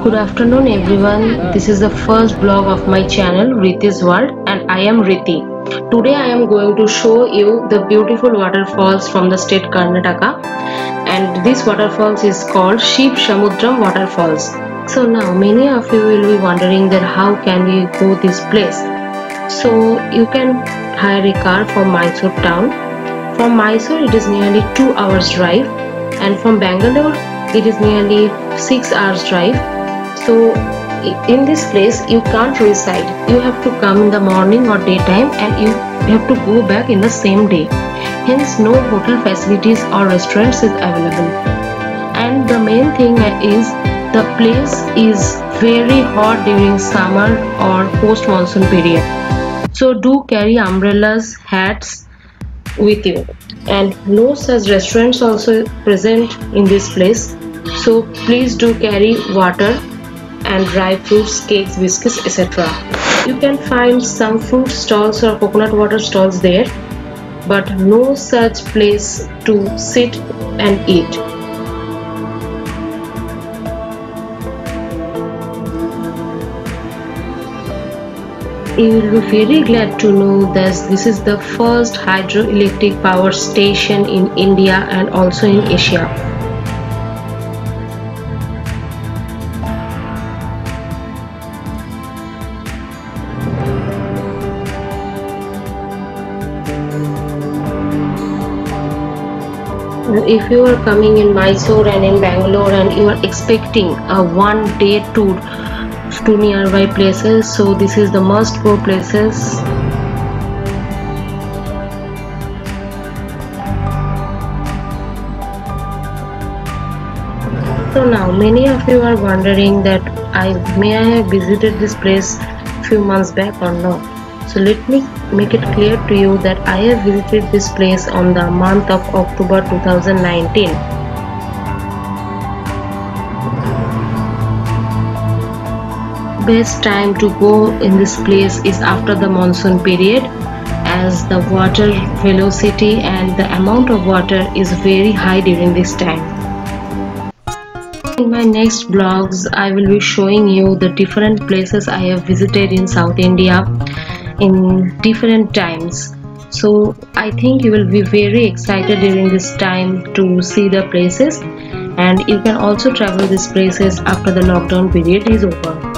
Good afternoon everyone. This is the first vlog of my channel Riti's World and I am Riti. Today I am going to show you the beautiful waterfalls from the state Karnataka, and this waterfalls is called Shivsamudram waterfalls. So now many of you will be wondering that how can we go this place. So you can hire a car from Mysore town. From Mysore it is nearly 2 hours drive, and from Bangalore it is nearly 6 hours drive. So in this place you can't reside. You have to come in the morning or daytime and you have to go back in the same day. Hence no hotel facilities or restaurants is available. And the main thing is the place is very hot during summer or post monsoon period. So do carry umbrellas, hats with you. And no such restaurants also present in this place. So please do carry water and dry fruits, cakes, biscuits, etc. You can find some fruit stalls or coconut water stalls there, but no such place to sit and eat. You will be very glad to know that this is the first hydroelectric power station in India and also in Asia. If you are coming in Mysore and in Bangalore and you are expecting a one-day tour to nearby places, so this is the must-go places. So now many of you are wondering that I have visited this place few months back or not. So let me make it clear to you that I have visited this place on the month of October 2019. Best time to go in this place is after the monsoon period, as the water velocity and the amount of water is very high during this time. In my next vlogs I will be showing you the different places I have visited in South India in different times. So I think you will be very excited during this time to see the places, and you can also travel these places after the lockdown period is over.